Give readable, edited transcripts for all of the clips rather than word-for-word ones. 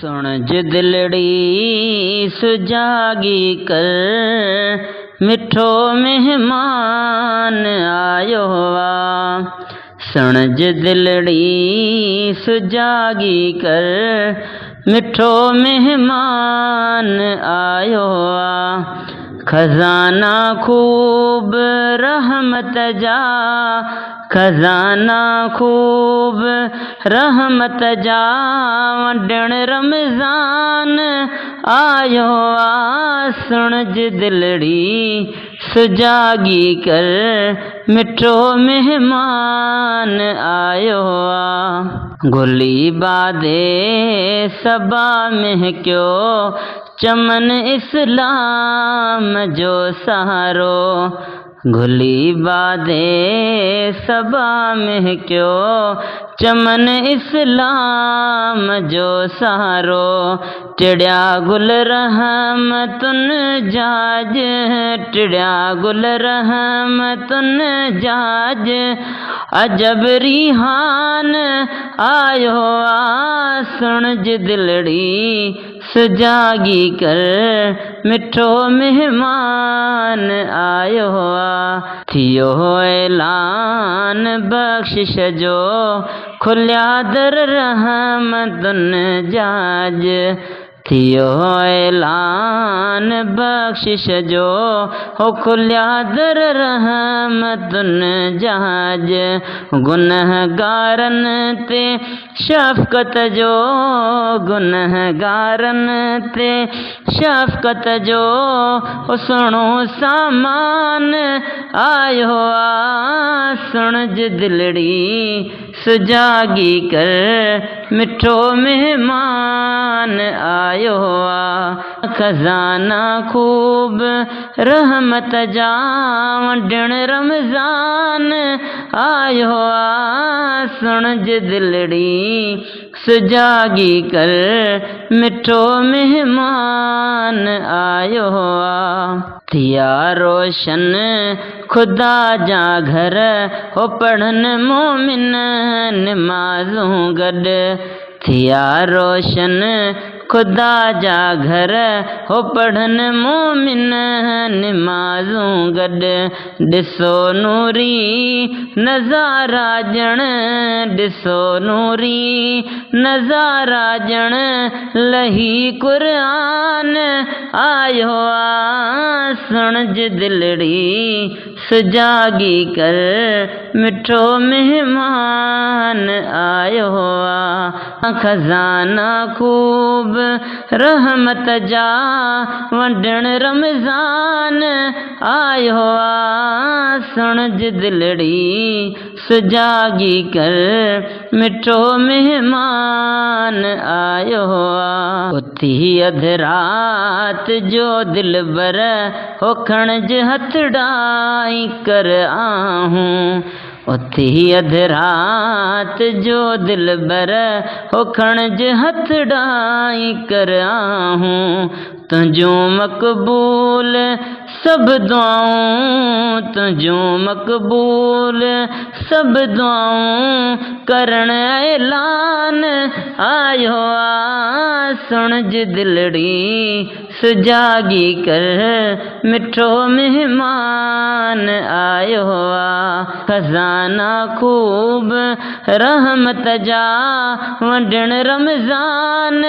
सुण ज दिलड़ी सुजागी कर, मिठो मेहमान आयो आ। सुण ज दिलड़ी सुजागी कर, मिठो मेहमान आयो आ। खजाना खूब रहमत जा, खजाना खूब रहमत जा, वंडण रमज़ान आयो आ। सुण ज दिलड़ी सुजागी कर, मिठो मेहमान आयो आ। गुली बादे सबा महक्यो, चमन इस्लाम जो सहारो। गुली बादे सबा महक्यो, चमन इस्लाम जो सहारो। टिड़िया गुल रहमतुन जाज, टिड़िया गुल रहमतुन जाज, अजब रिहान आयो आ। सुण ज दिलड़ी सुजागी कर, मिठो मेहमान आयो आ। थियो ऐलान बख्शिश जो, खुलिया दर रहमतुन जाज। थियो ऐलान बख्शिश जो, हो खुलिया दर रहमतुन जाज। गुनहगारन ते शफ़क़त जो, गुनहगारन ते शफ़क़त जो, हो सुणो सामान आयो आ। सुण ज दिलड़ी सुजागी कर, मिठो मेहमान आयो आ। खजाना खूब रहमत जा, वंडण रमज़ान आयो आ। सुण ज दिलड़ी सुजागी कर, मिठो मेहमान आयो आ। थिया रोशन खुदा जा घर, हो पढ़न मोमिन निमाज़ूं गॾ। थिया रोशन खुदा जा घर, हो पढ़न मोमिन निमाज़ूं गॾ। ॾिसो नूरी नज़ारा ॼण, ॾिसो नूरी नज़ारा ॼण, लही क़ुरान आयो आ। सुण ज दिलड़ी सुजागी कर, मिठो मेहमान आयो आ। खजाना खूब रहमत जा, वंडण रमज़ान आयो आ। सुण ज दिलड़ी सुजागी कर, मिठो मेहमान आयो आ। उथी अध रात जो दिलबर, हो खणज हथड़ाई कर आहूं। उथी अध रात जो दिलबर, हो खणज हथड़ाई कर आहूं। तुंहिंजूं मक़बूल सभु दुआऊं, तुंहिंजूं मक़बूल सभु दुआऊं, करण ऐलान आयो आ। सुण ज दिलड़ी सुजागी कर, मिठो मेहमान आयो आ। खजाना खूब रहमत जा, वंडण रमज़ान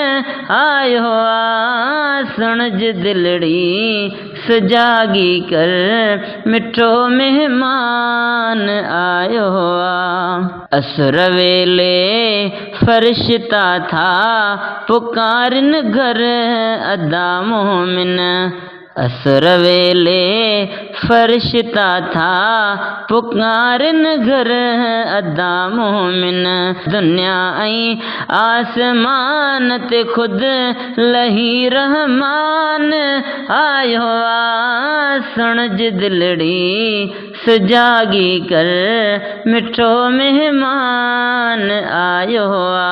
आयो आ। सुण ज दिलड़ी सुजागी कर, मिठो मेहमान आयो आ। असुर वेले फरिश्ता था पुकारन घर अदा मोमिन। असुर वेले फरिश्ता था पुकारन घर अदा मोमिन। दुनिया ऐं आसमान ते खुद लही रहमान आयो आ। सुण ज दिलड़ी सुजागी कर, मिठो मेहमान आयो आ।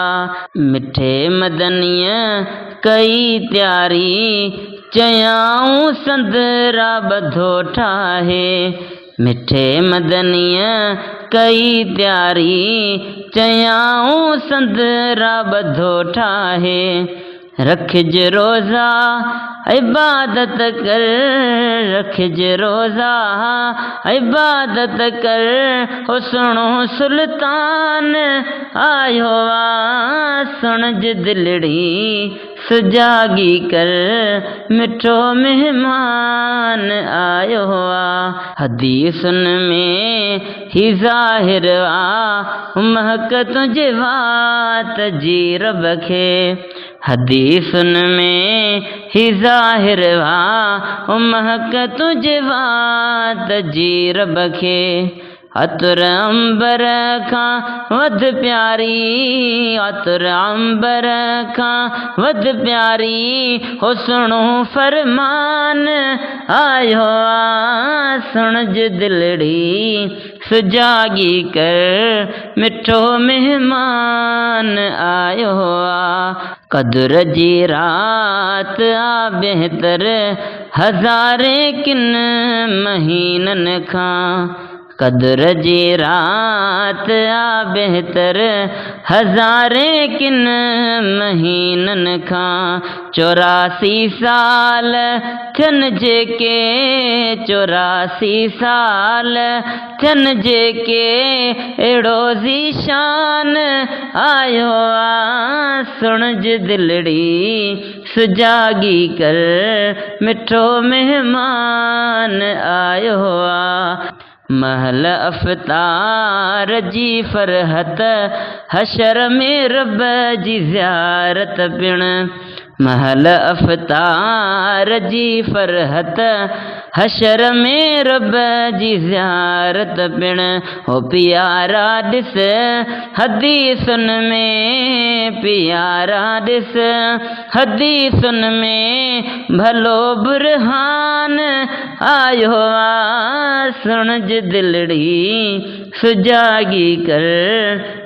मिठे मदनीअ कई त्यारी, चयाऊं संदरा ॿधो ठाहे। मिठे मदनीअ कई त्यारी, चयाऊं संदरा ॿधो ठाहे। रखिज रोज़ा इबादत कर, रखिज रोज़ा इबादत कर, हो सुनो सुल्तान आयो आ, सुन ज दिलड़ी सुजागी कर, मिठो मेहमान आयो आ। हदीसन में ही ज़ाहिर आ, महक तुझे वात जी रब खे, हदीसन में ही ज़ाहिर आ, महक तुझे वात जी रब खे। अतुर अंबर खां वध प्यारी, अतुर अंबर खां वध प्यारी, हो सुनो फरमान आयो आ, सुन ज दिलड़ी सुजागी कर, मिठो मेहमान आयो आ। कदर जी रात आ बेहतर हज़ारे किन महीनन खां, कदर जी रात आ बेहतर हज़ारे किन महीनन खां। 84 साल थियन जेके, 84 साल थियन जेके, एड़ो ज़ीशान आयो आ, सुन ज दिलड़ी सुजागी कर, मिठो मेहमान आयो आ। महल अफ़तार जी फ़रहत, हशर में रब जी ज़ियारत पिण, महल अफ़तार जी फ़रहत, हशर में रब जी ज़ियारत पिण, हो प्यारा ॾिस हदीसन में, प्यारा ॾिस हदीसन में, भलो बुरहान आयो आ, सुन ज दिलड़ी सुजागी कर,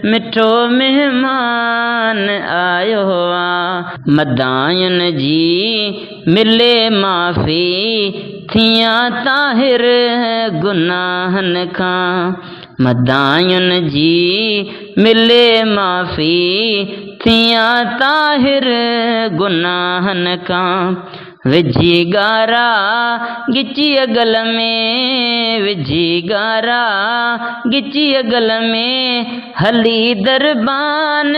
मिठो मेहमान आयो आ। मदायुन जी मिले माफ़ी, थिया ताहिर गुनाहन खां, मदायुन जी मिले माफ़ी, थिया ताहिर गुनाहन खां। विझी गारा गिची अगल में, विझी गारा गिची अगल में, हली दरबान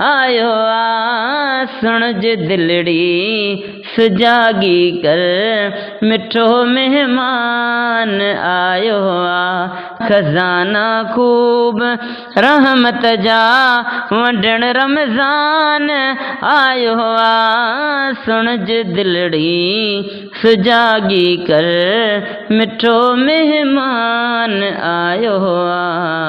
आयो आ, सुन ज दिलड़ी सुजागी कर, मिठो मेहमान आयो आ। खजाना खूब रहमत जा वंडण रमज़ान आयो आ, सुन ज दिलड़ी सुजागी कर, मिठो मेहमान आयो आ।